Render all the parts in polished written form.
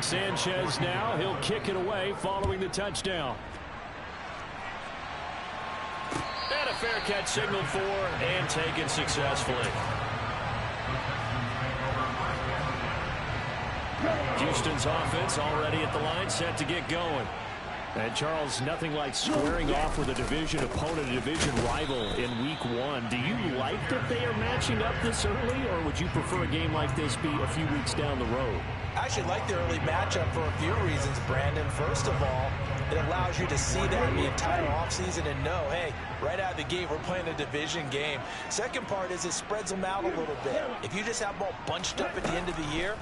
Sanchez now, he'll kick it away following the touchdown. And a fair catch signaled for and taken successfully. Houston's offense already at the line, set to get going. And Charles, nothing like squaring off with a division opponent, a division rival in week 1. Do you like that they are matching up this early, or would you prefer a game like this be a few weeks down the road? I actually like the early matchup for a few reasons, Brandon. First of all, it allows you to see that the entire offseason and know, hey, right out of the gate, we're playing a division game. Second part is it spreads them out a little bit. If you just have them all bunched up at the end of the year,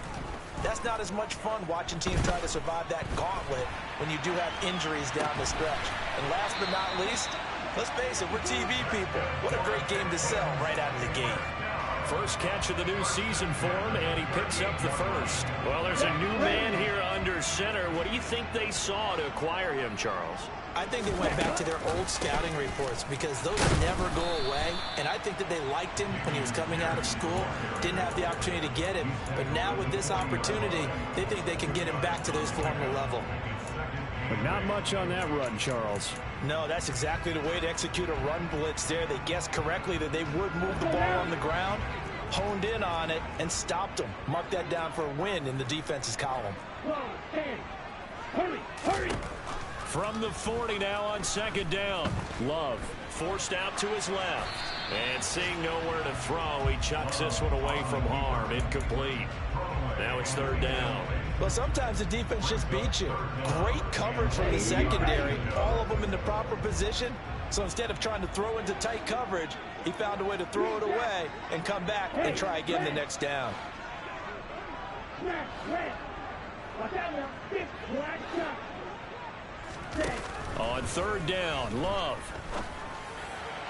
that's not as much fun watching teams try to survive that gauntlet when you do have injuries down the stretch. And last but not least, let's face it, we're TV people. What a great game to sell right out of the gate. First catch of the new season for him, and he picks up the first. Well, there's a new man here under center. What do you think they saw to acquire him, Charles? I think they went back to their old scouting reports because those never go away. And I think that they liked him when he was coming out of school. Didn't have the opportunity to get him. But now with this opportunity, they think they can get him back to those former level. But not much on that run, Charles. No, that's exactly the way to execute a run blitz there. They guessed correctly that they would move the ball on the ground, honed in on it, and stopped them. Mark that down for a win in the defense's column. Hurry! From the 40 now on second down. Love forced out to his left. And seeing nowhere to throw, he chucks this one away from harm. Incomplete. Now it's third down. Well, sometimes the defense just beats you. Great coverage from the secondary. All of them in the proper position. So instead of trying to throw into tight coverage, he found a way to throw it away and come back and try again the next down. On third down, Love.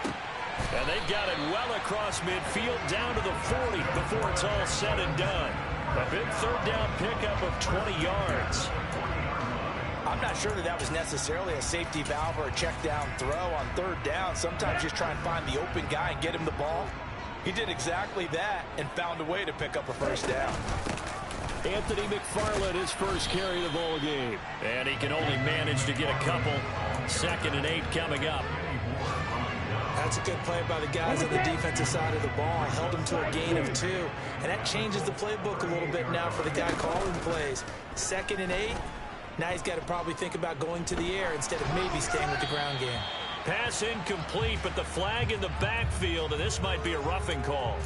And they've got it well across midfield down to the 40 before it's all said and done. A big third down pickup of 20 yards. I'm not sure that was necessarily a safety valve or a check down throw on third down. Sometimes just try and find the open guy and get him the ball. He did exactly that and found a way to pick up a first down. Anthony McFarland, his first carry of the ball game. And he can only manage to get a couple. 2nd and 8 coming up. That's a good play by the guys on the defensive side of the ball. Held him to a gain of 2. And that changes the playbook a little bit now for the guy calling plays. 2nd and 8. Now he's got to probably think about going to the air instead of maybe staying with the ground game. Pass incomplete, but the flag in the backfield, and this might be a roughing call.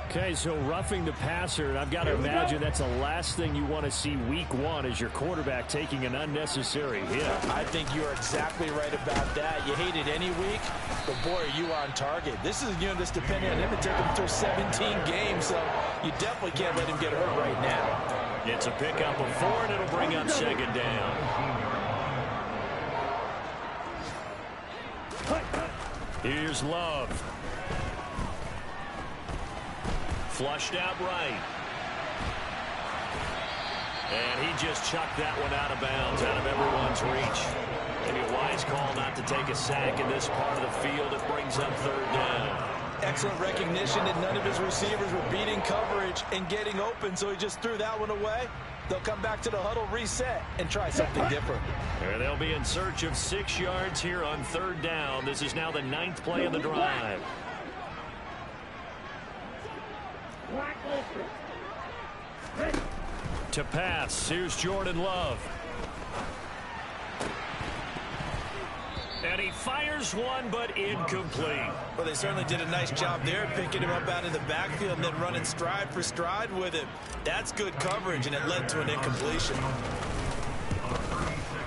Okay, so roughing the passer, and I've got to imagine that's the last thing you want to see week 1 as your quarterback taking an unnecessary hit. I think you are exactly right about that. You hate it any week, but boy, are you on target. This is a unit that's depending on him to take him through 17 games, so you definitely can't let him get hurt right now. It's a pickup of 4, and it'll bring up second down. Here's Love. Flushed out right. And he just chucked that one out of bounds, out of everyone's reach. Maybe a wise call not to take a sack in this part of the field. It brings up third down. Excellent recognition that none of his receivers were beating coverage and getting open, so he just threw that one away. They'll come back to the huddle, reset, and try something different. And they'll be in search of 6 yards here on third down. This is now the 9th play of the drive. To pass, here's Jordan Love. And he fires one, but incomplete. Well, they certainly did a nice job there, picking him up out of the backfield and then running stride for stride with him. That's good coverage, and it led to an incompletion.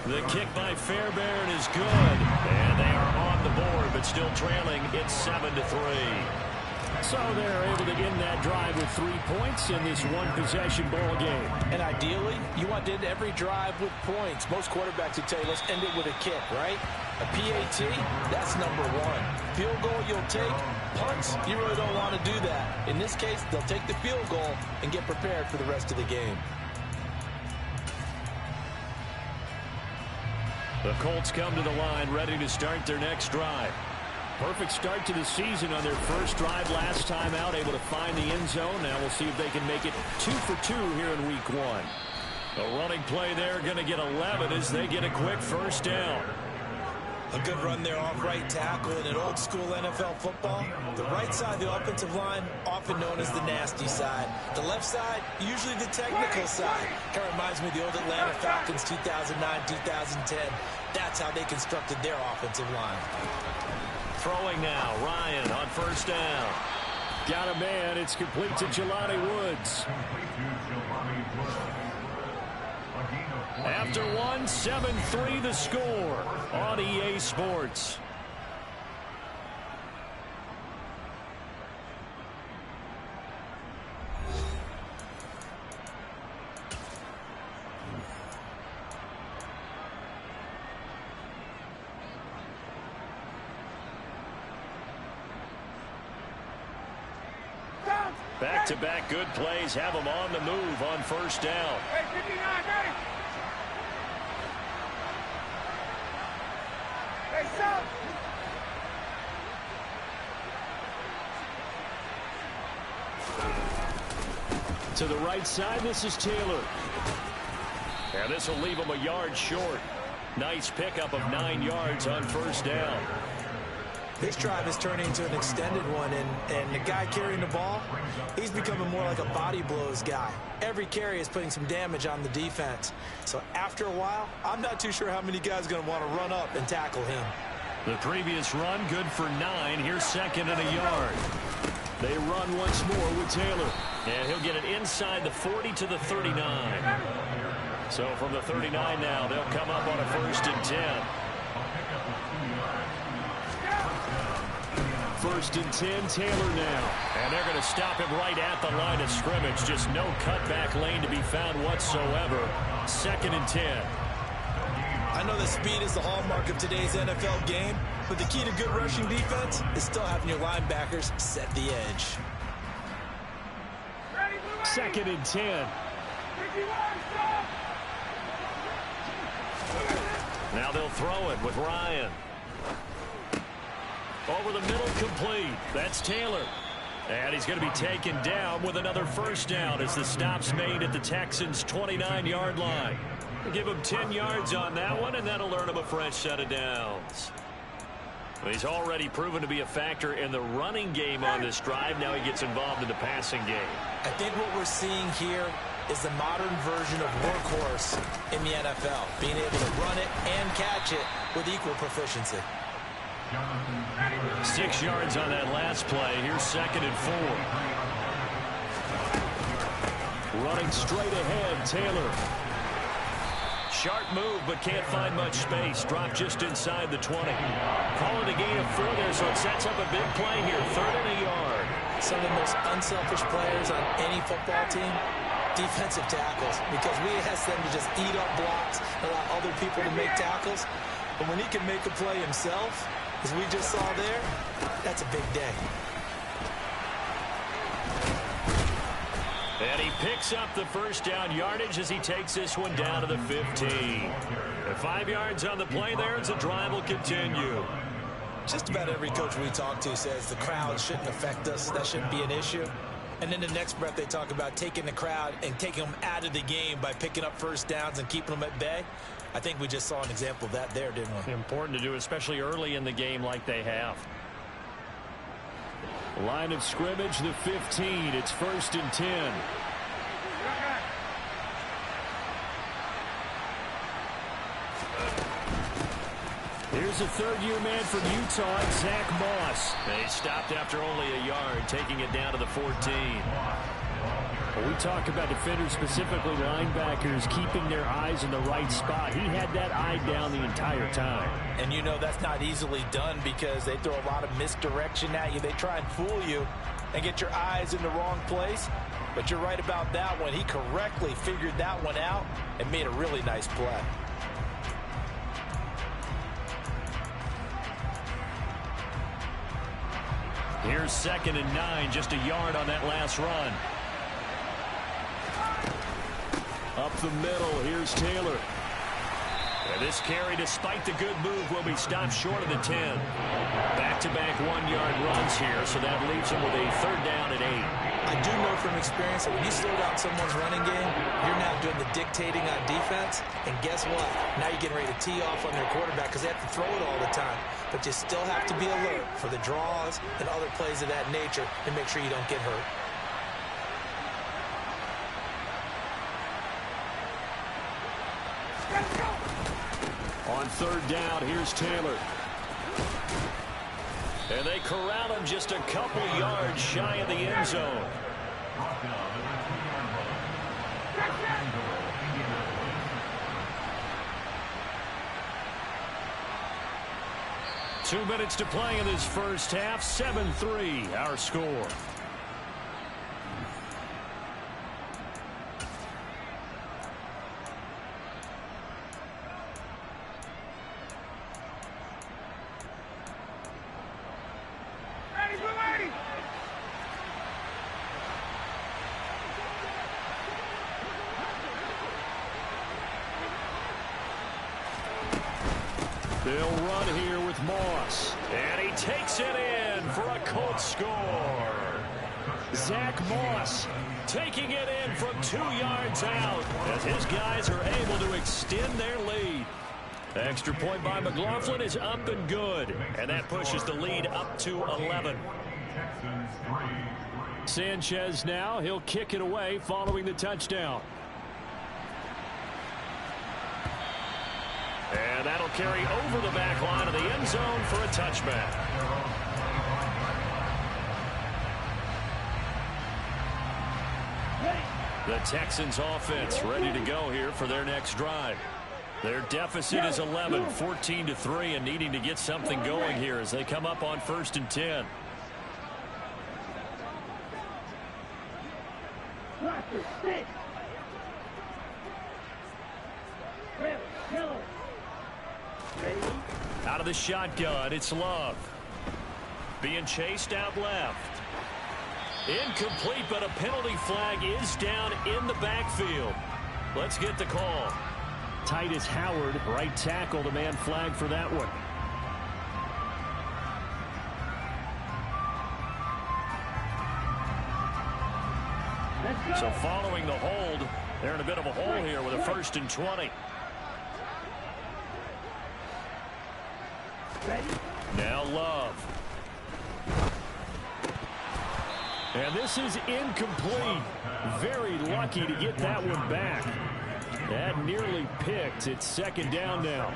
The kick by Fairbairn is good. And they are on the board, but still trailing. It's 7-3. So they're able to end that drive with 3 points in this one-possession ball game. And ideally, you want to end every drive with points. Most quarterbacks would tell you, let's end it with a kick, right? A PAT, that's number 1. Field goal you'll take. Punts, you really don't want to do that. In this case, they'll take the field goal and get prepared for the rest of the game. The Colts come to the line, ready to start their next drive. Perfect start to the season on their first drive last time out, able to find the end zone. Now we'll see if they can make it 2 for 2 here in week 1. A running play there, going to get 11 as they get a quick first down. A good run there off right tackle in an old school NFL football. The right side of the offensive line, often known as the nasty side. The left side, usually the technical side. Kind of reminds me of the old Atlanta Falcons 2009, 2010. That's how they constructed their offensive line. Throwing now, Ryan on first down. Got a man, it's complete to Jelani Woods. After one, 7-3 the score on EA Sports. Back-to-back good plays have them on the move on first down. To the right side, this is Taylor. And this will leave him a yard short. Nice pickup of 9 yards on first down. This drive is turning into an extended one, and the guy carrying the ball, he's becoming more like a body blows guy. Every carry is putting some damage on the defense. So after a while, I'm not too sure how many guys are going to want to run up and tackle him. The previous run, good for 9. Here's second and a yard. They run once more with Taylor. And he'll get it inside the 40 to the 39. So from the 39 now, they'll come up on a 1st and 10. 1st and 10, Taylor now. And they're going to stop him right at the line of scrimmage. Just no cutback lane to be found whatsoever. 2nd and 10. I know that speed is the hallmark of today's NFL game, but the key to good rushing defense is still having your linebackers set the edge. 2nd and 10. Now they'll throw it with Ryan. Over the middle, complete. That's Taylor. And he's going to be taken down with another first down as the stop's made at the Texans' 29-yard line. Give him 10 yards on that one, and that'll earn him a fresh set of downs. He's already proven to be a factor in the running game on this drive. Now he gets involved in the passing game. I think what we're seeing here is the modern version of workhorse in the NFL, being able to run it and catch it with equal proficiency. 6 yards on that last play. Here's 2nd and 4. Running straight ahead, Taylor. Sharp move, but can't find much space. Drop just inside the 20. Calling a gain of 4 there, so it sets up a big play here. 3rd and a yard. Some of the most unselfish players on any football team, defensive tackles, because we ask them to just eat up blocks, allow other people to make tackles. But when he can make a play himself, as we just saw there, that's a big day. And he picks up the first down yardage as he takes this one down to the 15. And 5 yards on the play there as the drive will continue. Just about every coach we talk to says the crowd shouldn't affect us. That shouldn't be an issue. And in the next breath, they talk about taking the crowd and taking them out of the game by picking up first downs and keeping them at bay. I think we just saw an example of that there, didn't we? Important to do, especially early in the game like they have. Line of scrimmage, the 15. It's 1st and 10. Here's a 3rd-year man from Utah, Zach Moss. They stopped after only a yard, taking it down to the 14. We talk about defenders, specifically linebackers, keeping their eyes in the right spot. He had that eye down the entire time. And you know that's not easily done because they throw a lot of misdirection at you. They try and fool you and get your eyes in the wrong place. But you're right about that one. He correctly figured that one out and made a really nice play. Here's 2nd and 9, just a yard on that last run. Up the middle, here's Taylor. And this carry, despite the good move, will be stopped short of the 10. Back-to-back one-yard runs here, so that leaves him with a third down and 8. I do know from experience that when you slow down someone's running game, you're now doing the dictating on defense. And guess what? Now you're getting ready to tee off on their quarterback because they have to throw it all the time. But you still have to be alert for the draws and other plays of that nature and make sure you don't get hurt. On third down, here's Taylor. And they corral him just a couple yards shy of the end zone. Two minutes to play in this first half. 7-3, our score. They'll run here with Moss. And he takes it in for a Colts score. Zach Moss taking it in from 2 yards out as his guys are able to extend their lead. Extra point by McLaughlin is up and good. And that pushes the lead up to 11. Sanchez now, he'll kick it away following the touchdown. And that'll carry over the back line of the end zone for a touchback. The Texans offense ready to go here for their next drive. Their deficit is 11, 14-3, and needing to get something going here as they come up on 1st and 10. Out of the shotgun, it's Love. Being chased out left. Incomplete, but a penalty flag is down in the backfield. Let's get the call. Titus Howard, right tackle, the man flag for that one. So following the hold, they're in a bit of a hole here with a 1st and 20. Now Love. And this is incomplete. Very lucky to get that one back. That nearly picked. It's 2nd down now.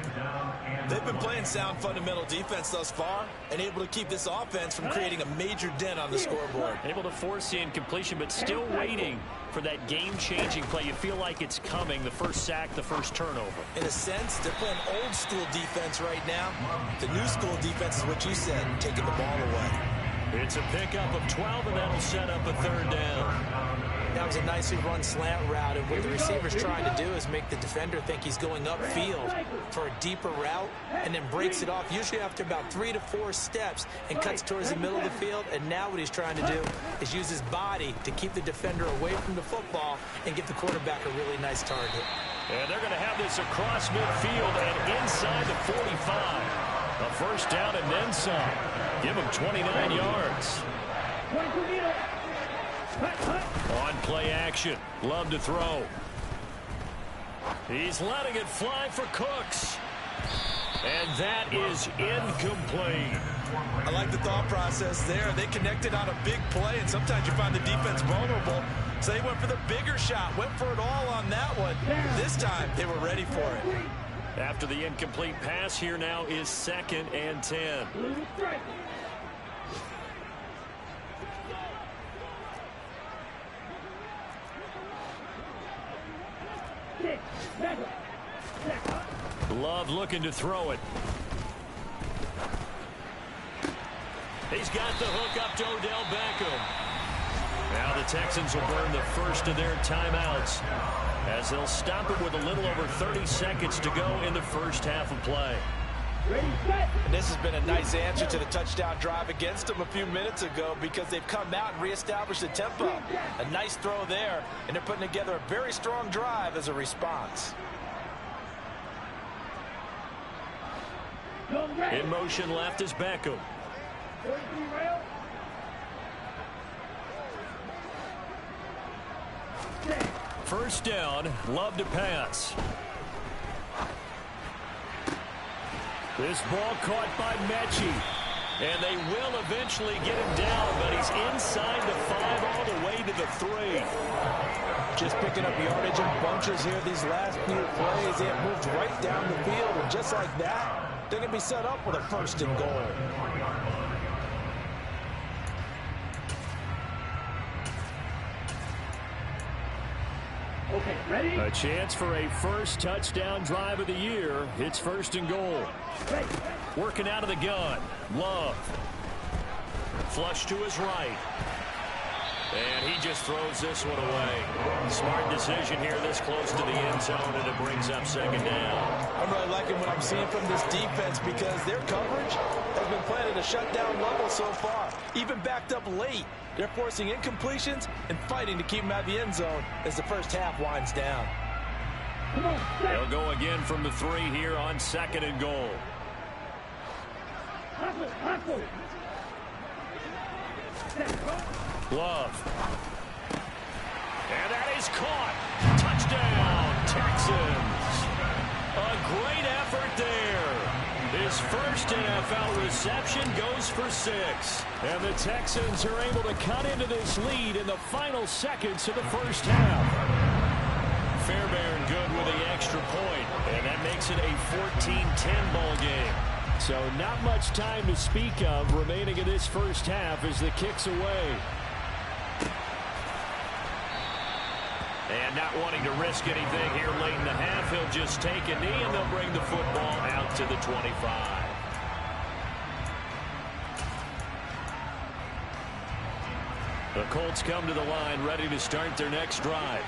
They've been playing sound fundamental defense thus far and able to keep this offense from creating a major dent on the scoreboard. Able to force the incompletion, but still waiting for that game-changing play. You feel like it's coming, the first sack, the first turnover. In a sense, they're playing old-school defense right now. The new-school defense is what you said, taking the ball away. It's a pickup of 12, and that'll set up a 3rd down. That was a nicely run slant route, and what the receiver's trying to do is make the defender think he's going upfield for a deeper route, and then breaks it off, usually after about 3 to 4 steps, and cuts towards the middle of the field. And now what he's trying to do is use his body to keep the defender away from the football and give the quarterback a really nice target. And they're going to have this across midfield and inside the 45. A 1st down and then some. Give him 29 yards. On play action. Love to throw. He's letting it fly for Cooks. And that is incomplete. I like the thought process there. They connected on a big play, and sometimes you find the defense vulnerable. So they went for the bigger shot, went for it all on that one. This time, they were ready for it. After the incomplete pass, here now is 2nd and 10. Love looking to throw it. He's got the hook up to Odell Beckham. Now the Texans will burn the first of their timeouts as they'll stop it with a little over 30 seconds to go in the first half of play. And this has been a nice answer to the touchdown drive against them a few minutes ago because they've come out and reestablished the tempo. A nice throw there, and they're putting together a very strong drive as a response. In motion left is Beckham. First down, Love to pass. This ball caught by Mechie. And they will eventually get him down, but he's inside the 5 all the way to the 3. Just picking up yardage in bunches here these last few plays. They have moved right down the field, and just like that, they're going to be set up with a 1st and goal. Okay, ready? A chance for a first touchdown drive of the year. It's 1st and goal. Working out of the gun. Love. Flush to his right. And he just throws this one away. Smart decision here this close to the end zone, and it brings up 2nd down. I'm really liking what I'm seeing from this defense because their coverage has been playing at a shutdown level so far. Even backed up late. They're forcing incompletions and fighting to keep them out of the end zone as the first half winds down. They'll go again from the 3 here on 2nd and goal. Love. And that is caught. Touchdown, Texans. A great effort there. His first NFL reception goes for 6. And the Texans are able to cut into this lead in the final seconds of the first half. Fairbairn good with the extra point, and that makes it a 14-10 ball game. So not much time to speak of remaining in this first half as the kick's away. And not wanting to risk anything here late in the half, he'll just take a knee and they'll bring the football out to the 25. The Colts come to the line ready to start their next drive.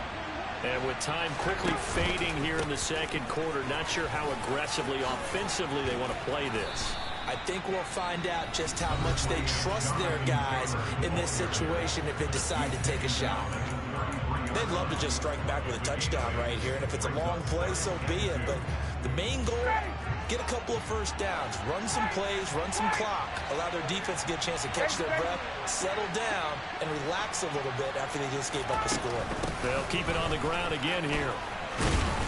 And with time quickly fading here in the 2nd quarter, not sure how aggressively, offensively they want to play this. I think we'll find out just how much they trust their guys in this situation if they decide to take a shot. They'd love to just strike back with a touchdown right here, and if it's a long play, so be it. But the main goal, get a couple of first downs, run some plays, run some clock, allow their defense to get a chance to catch their breath, settle down, and relax a little bit after they just gave up a score. They'll keep it on the ground again here.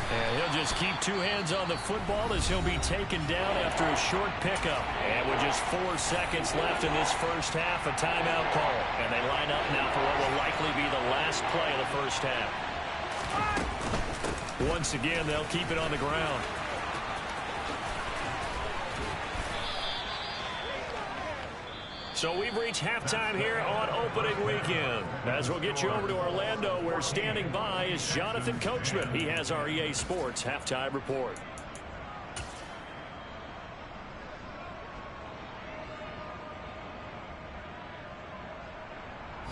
And he'll just keep 2 hands on the football as he'll be taken down after a short pickup. And with just 4 seconds left in this first half, a timeout call. And they line up now for what will likely be the last play of the first half. Once again, they'll keep it on the ground. So we've reached halftime here on opening weekend. As we'll get you over to Orlando, where standing by is Jonathan Coachman. He has our EA Sports halftime report.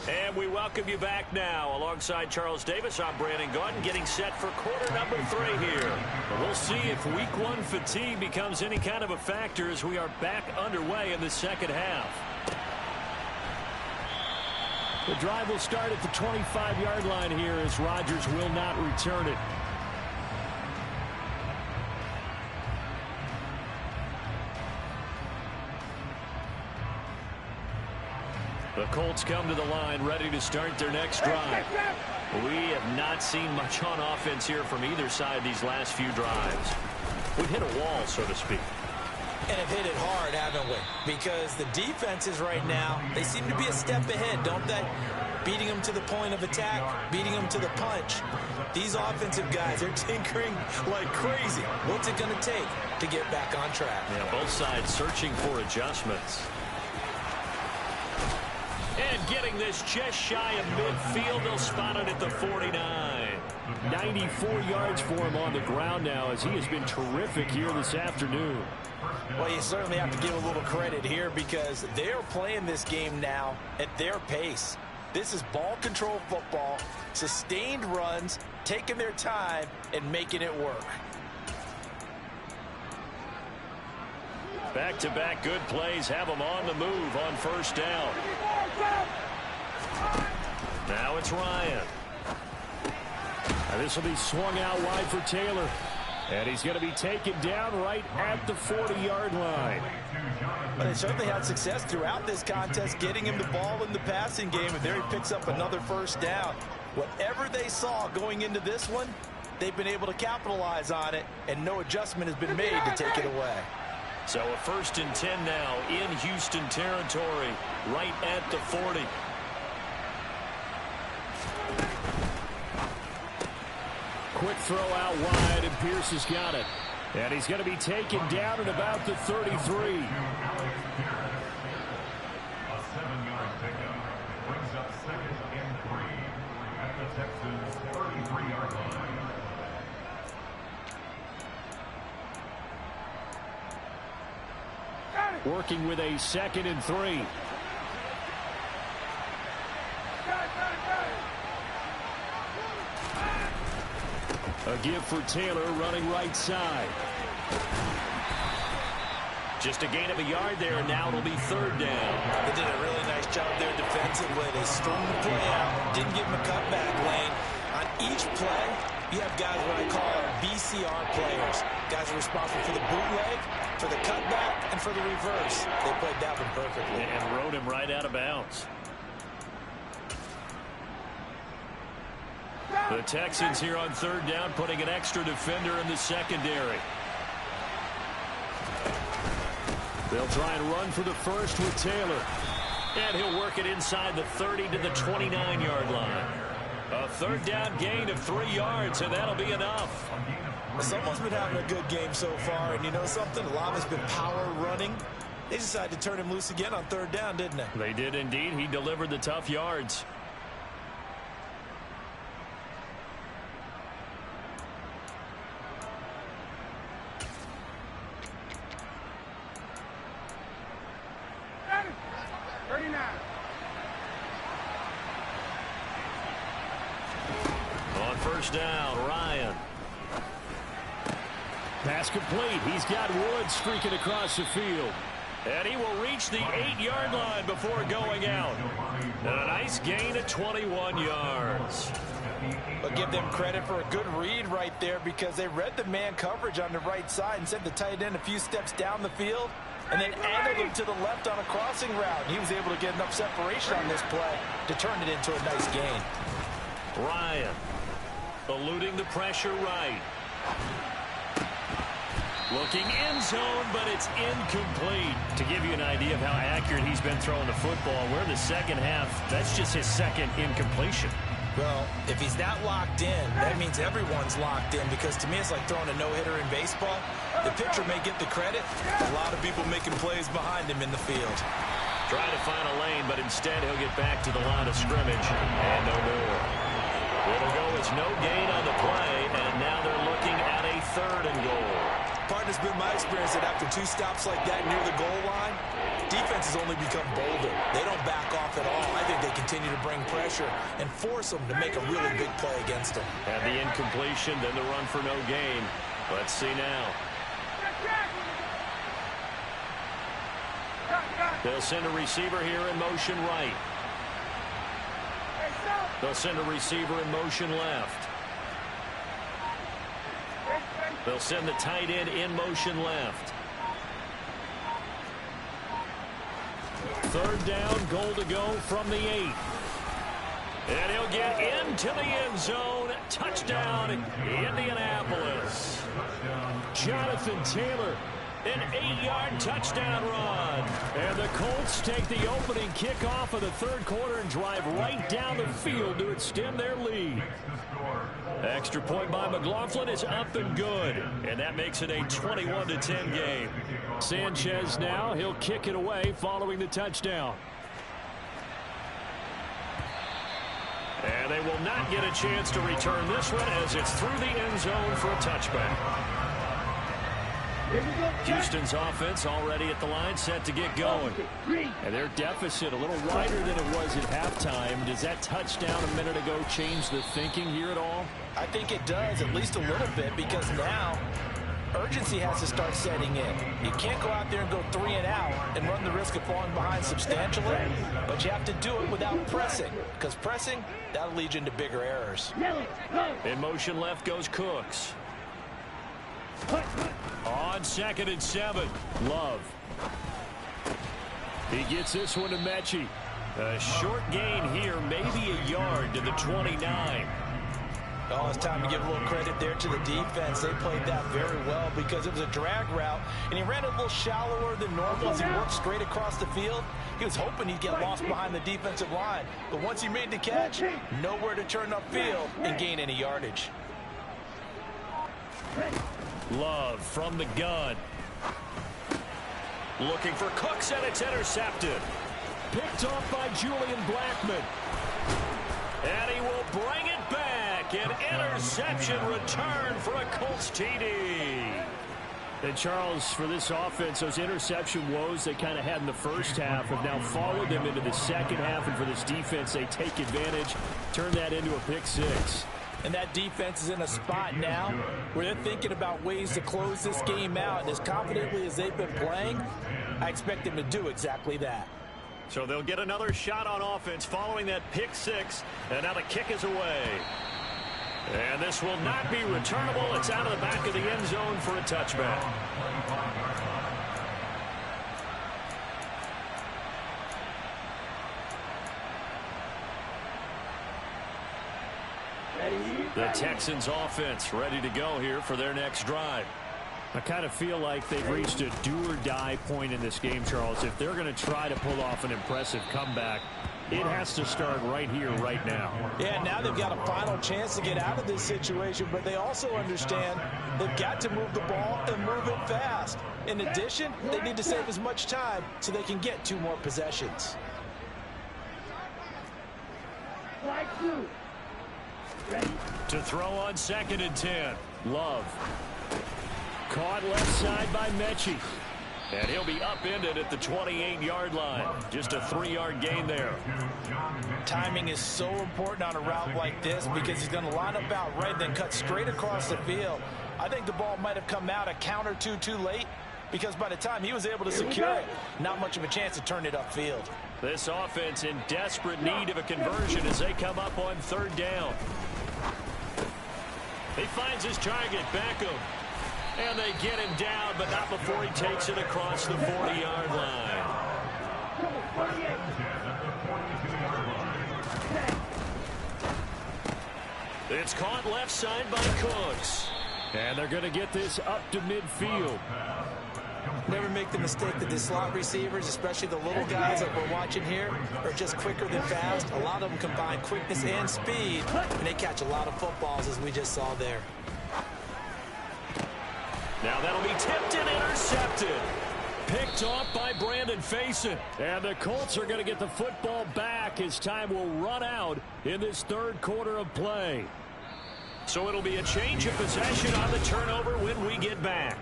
And we welcome you back now. Alongside Charles Davis, I'm Brandon Gaudin, getting set for quarter number 3 here. But we'll see if week 1 fatigue becomes any kind of a factor as we are back underway in the 2nd half. The drive will start at the 25-yard line here as Rodgers will not return it. The Colts come to the line ready to start their next drive. We have not seen much on offense here from either side these last few drives. We've hit a wall, so to speak. And have hit it hard, haven't we? Because the defenses right now, they seem to be a step ahead, don't they? Beating them to the point of attack, beating them to the punch. These offensive guys are tinkering like crazy. What's it going to take to get back on track? Yeah, both sides searching for adjustments. And getting this just shy of midfield, they'll spot it at the 49. 94 yards for him on the ground now as he has been terrific here this afternoon. Well, you certainly have to give a little credit here because they're playing this game now at their pace. This is ball control football, sustained runs, taking their time, and making it work. Back-to-back good plays have them on the move on first down. Now it's Ryan. And this will be swung out wide for Taylor. And he's going to be taken down right at the 40-yard line. But they certainly had success throughout this contest getting him the ball in the passing game, and there he picks up another first down. Whatever they saw going into this one, they've been able to capitalize on it, and no adjustment has been made to take it away. So a 1st and 10 now in Houston territory, right at the 40. Quick throw out wide, and Pierce has got it. And he's going to be taken down at about the 33. A 7-yard pickup brings up 2nd and 3 at the Texans' 33-yard line. Working with a 2nd and 3. A give for Taylor running right side. Just a gain of a yard there, and now it'll be 3rd down. They did a really nice job there defensively. They strung the play out, didn't give him a cutback lane. On each play, you have guys what I call our BCR players. Guys are responsible for the bootleg, for the cutback, and for the reverse. They played that one perfectly. And rode him right out of bounds. The Texans here on 3rd down, putting an extra defender in the secondary. They'll try and run for the first with Taylor. And he'll work it inside the 30 to the 29-yard line. A 3rd down gain of 3 yards, and that'll be enough. Someone's been having a good game so far, and you know something? A lot has been power running. They decided to turn him loose again on 3rd down, didn't they? They did indeed. He delivered the tough yards. On 1st down, Ryan. Pass complete. He's got Woods streaking across the field. And he will reach the 8-yard line before going out. And a nice gain of 21 yards. But give them credit for a good read right there, because they read the man coverage on the right side and sent the tight end a few steps down the field and then angled him to the left on a crossing route. He was able to get enough separation on this play to turn it into a nice gain. Ryan eluding the pressure right. Looking end zone, but it's incomplete. To give you an idea of how accurate he's been throwing the football, we're in the second half. That's just his 2nd incompletion. Well, if he's not locked in, that means everyone's locked in, because to me it's like throwing a no-hitter in baseball. The pitcher may get the credit, a lot of people making plays behind him in the field. Trying to find a lane, but instead he'll get back to the line of scrimmage, and no more. It'll go, it's no gain on the play, and now they're looking at a 3rd and goal. Partner's been my experience that after 2 stops like that near the goal line, defenses only become bolder. They don't back off at all. I think they continue to bring pressure and force them to make a really big play against them. And the incompletion, then the run for no gain. Let's see now. They'll send a receiver here in motion right. They'll send a receiver in motion left. They'll send the tight end in motion left. 3rd down, goal to go from the 8. And he'll get into the end zone. Touchdown, Indianapolis. Jonathan Taylor, an 8-yard touchdown run. And the Colts take the opening kickoff of the 3rd quarter and drive right down the field to extend their lead. Extra point by McLaughlin is up and good. And that makes it a 21-10 game. Sanchez now, he'll kick it away following the touchdown. And they will not get a chance to return this one, as it's through the end zone for a touchback. Houston's offense already at the line, set to get going. And their deficit a little wider than it was at halftime. Does that touchdown a minute ago change the thinking here at all? I think it does, at least a little bit, because now urgency has to start setting in. You can't go out there and go 3 and out and run the risk of falling behind substantially, but you have to do it without pressing, because pressing, that'll lead you into bigger errors. In motion left goes Cooks. On 2nd and 7, Love. He gets this one to Mechie. A short gain here, maybe a yard to the 29. Oh, it's time to give a little credit there to the defense. They played that very well because it was a drag route, and he ran it a little shallower than normal as he worked straight across the field. He was hoping he'd get lost behind the defensive line, but once he made the catch, nowhere to turn upfield and gain any yardage. Love from the gun. Looking for Cooks, and it's intercepted. Picked off by Julian Blackmon. And he will bring it back. An interception return for a Colts TD. And Charles, for this offense, those interception woes they kind of had in the first half have now followed them into the second half. And for this defense, they take advantage, turn that into a pick six. And that defense is in a spot now where they're thinking about ways to close this game out. And as confidently as they've been playing, I expect them to do exactly that. So they'll get another shot on offense following that pick six. And now the kick is away. And this will not be returnable. It's out of the back of the end zone for a touchback. The Texans offense ready to go here for their next drive. I kind of feel like they've reached a do-or-die point in this game, Charles. If they're going to try to pull off an impressive comeback, it has to start right here, right now. Yeah, now they've got a final chance to get out of this situation, but they also understand they've got to move the ball and move it fast. In addition, they need to save as much time so they can get 2 more possessions. To throw on 2nd and 10. Love. Caught left side by Mechie. And he'll be upended at the 28-yard line. Just a 3-yard gain there. Timing is so important on a route like this because he's going to line up out right, then cut straight across the field. I think the ball might have come out a count or two too late because by the time he was able to secure it, not much of a chance to turn it upfield. This offense in desperate need of a conversion as they come up on 3rd down. He finds his target, Beckham. And they get him down, but not before he takes it across the 40-yard line. It's caught left side by Cooks. And they're going to get this up to midfield. Never make the mistake that the slot receivers, especially the little guys that we're watching here, are just quicker than fast. A lot of them combine quickness and speed, and they catch a lot of footballs, as we just saw there. Now that'll be tipped and intercepted. Picked off by Brandon Faison. And the Colts are going to get the football back as time will run out in this 3rd quarter of play. So it'll be a change of possession on the turnover when we get back.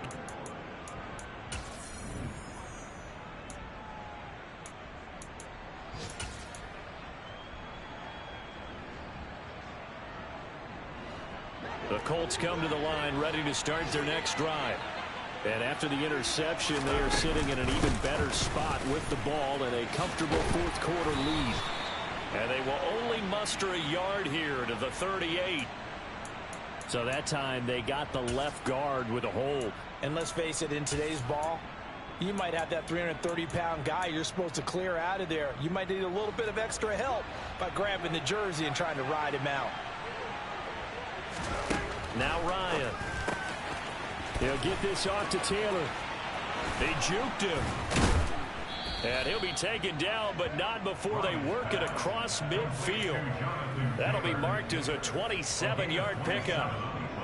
The Colts come to the line ready to start their next drive. And after the interception, they are sitting in an even better spot with the ball and a comfortable 4th quarter lead. And they will only muster a yard here to the 38. So that time they got the left guard with a hold. And let's face it, in today's ball, you might have that 330-pound guy you're supposed to clear out of there. You might need a little bit of extra help by grabbing the jersey and trying to ride him out. Now Ryan. He'll get this off to Taylor. They juked him. And he'll be taken down, but not before they work it across midfield. That'll be marked as a 27-yard pickup.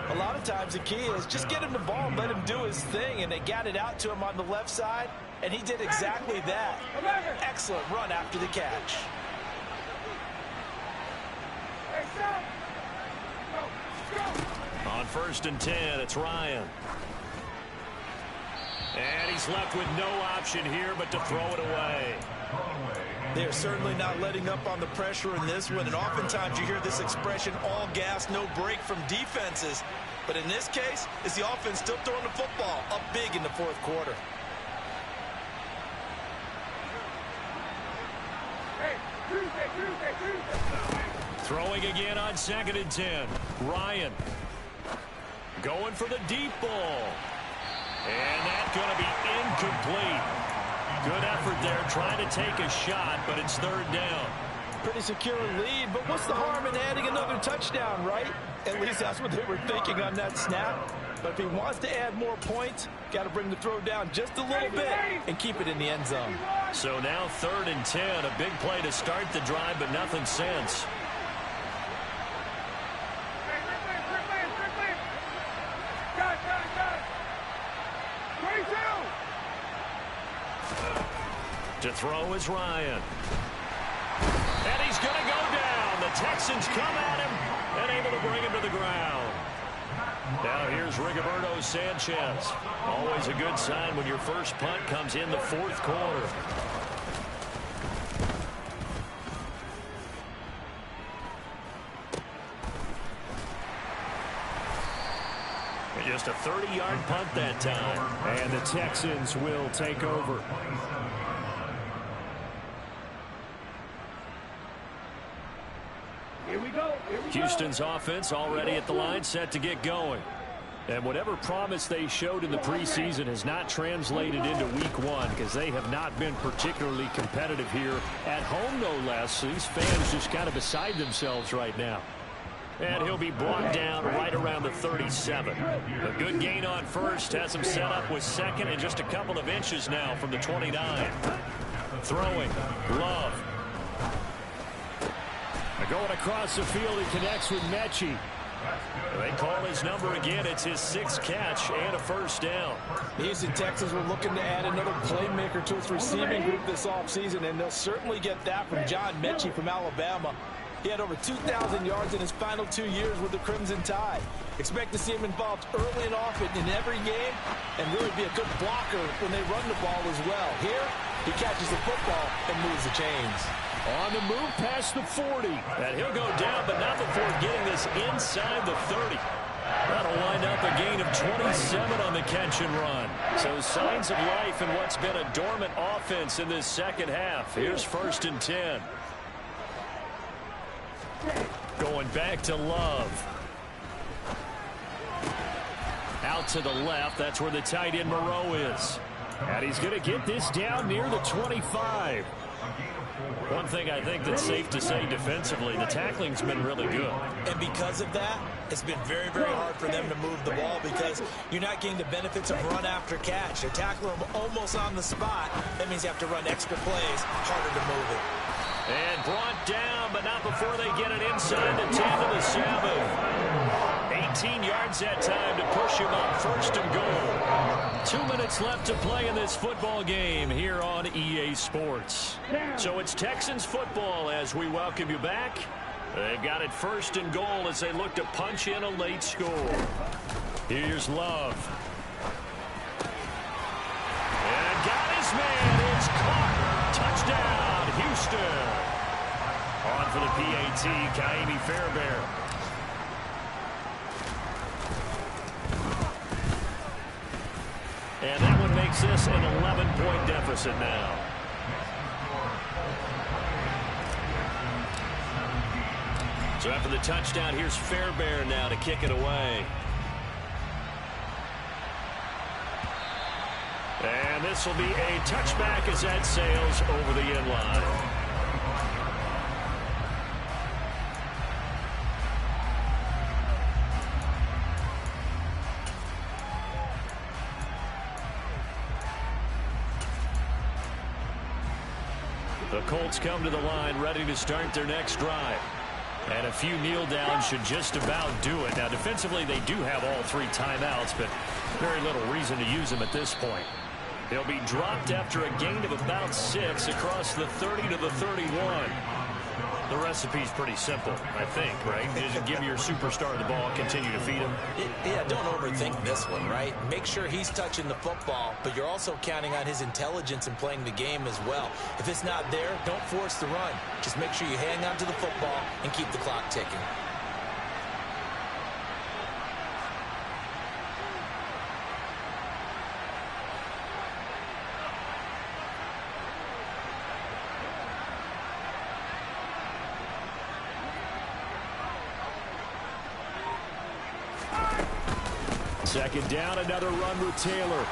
A lot of times the key is just get him the ball and let him do his thing, and they got it out to him on the left side, and he did exactly that. Excellent run after the catch. On 1st and 10, it's Ryan. And he's left with no option here but to throw it away. They're certainly not letting up on the pressure in this one, and oftentimes you hear this expression, all gas, no break from defenses. But in this case, it's the offense still throwing the football up big in the 4th quarter. Throwing again on 2nd and 10. Ryan. Going for the deep ball. And that's going to be incomplete. Good effort there trying to take a shot, but it's third down. Pretty secure lead, but what's the harm in adding another touchdown, right? At least that's what they were thinking on that snap. But if he wants to add more points, got to bring the throw down just a little bit and keep it in the end zone. So now 3rd and 10, a big play to start the drive, but nothing since. To throw is Ryan. And he's going to go down. The Texans come at him and able to bring him to the ground. Now here's Rigoberto Sanchez. Always a good sign when your first punt comes in the 4th quarter. Just a 30-yard punt that time. And the Texans will take over. Here we go. Houston's offense already at the line, set to get going. And whatever promise they showed in the preseason has not translated into week 1 because they have not been particularly competitive here at home, no less. These fans just kind of beside themselves right now. And he'll be brought down right around the 37. A good gain on first, has him set up with second and just a couple of inches now from the 29. Throwing, Love. Going across the field, he connects with Mechie. They call his number again. It's his 6th catch and a first down. The Houston Texans were looking to add another playmaker to its receiving group this offseason, and they'll certainly get that from John Mechie from Alabama. He had over 2,000 yards in his final 2 years with the Crimson Tide. Expect to see him involved early and often in every game and really be a good blocker when they run the ball as well. Here, he catches the football and moves the chains. On the move past the 40. And he'll go down, but not before getting this inside the 30. That'll wind up a gain of 27 on the catch and run. So signs of life in what's been a dormant offense in this second half. Here's 1st and 10. Going back to Love. Out to the left. That's where the tight end Moreau is. And he's going to get this down near the 25. One thing I think that's safe to say defensively, the tackling's been really good. And because of that, it's been very, very hard for them to move the ball because you're not getting the benefits of run after catch. They're tackling them almost on the spot. That means you have to run extra plays, harder to move it. And brought down, but not before they get it inside the 10 to the 7. 18 yards that time to push him up 1st and goal. 2 minutes left to play in this football game here on EA Sports. So it's Texans football as we welcome you back. They've got it 1st and goal as they look to punch in a late score. Here's Love. And got his man. It's caught. Touchdown, Houston. On for the PAT, Kaimi Fairbairn. And that one makes this an 11-point deficit now. So after the touchdown, here's Fairbairn now to kick it away. And this will be a touchback as that sails over the end line. The Colts come to the line ready to start their next drive. And a few kneel downs should just about do it. Now, defensively, they do have all 3 timeouts, but very little reason to use them at this point. They'll be dropped after a gain of about 6 across the 30 to the 31. The recipe's pretty simple, I think, right? Just give your superstar the ball, continue to feed him. Yeah, don't overthink this one, right? Make sure he's touching the football, but you're also counting on his intelligence in playing the game as well. If it's not there, don't force the run. Just make sure you hang on to the football and keep the clock ticking. Second down, another run with Taylor.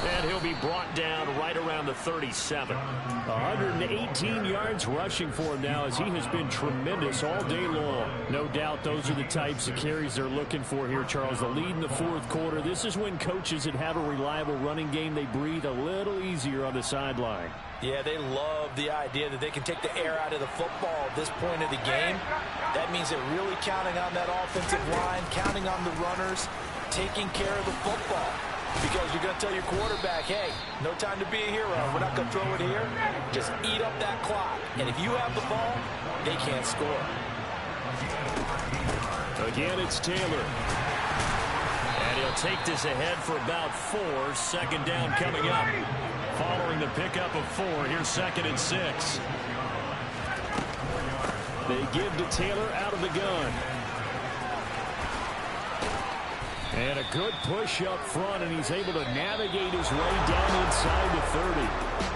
And he'll be brought down right around the 37. 118 yards rushing for him now as he has been tremendous all day long. No doubt those are the types of carries they're looking for here, Charles. The lead in the fourth quarter. This is when coaches that have a reliable running game, they breathe a little easier on the sideline. Yeah, they love the idea that they can take the air out of the football at this point of the game. That means they're really counting on that offensive line, counting on the runners, taking care of the football. Because you're going to tell your quarterback, hey, no time to be a hero. We're not going to throw it here. Just eat up that clock. And if you have the ball, they can't score. Again, it's Taylor. And he'll take this ahead for about 4. Second down coming up. Following the pickup of 4, here's 2nd and 6. They give to Taylor out of the gun. And a good push up front, and he's able to navigate his way down inside the 30.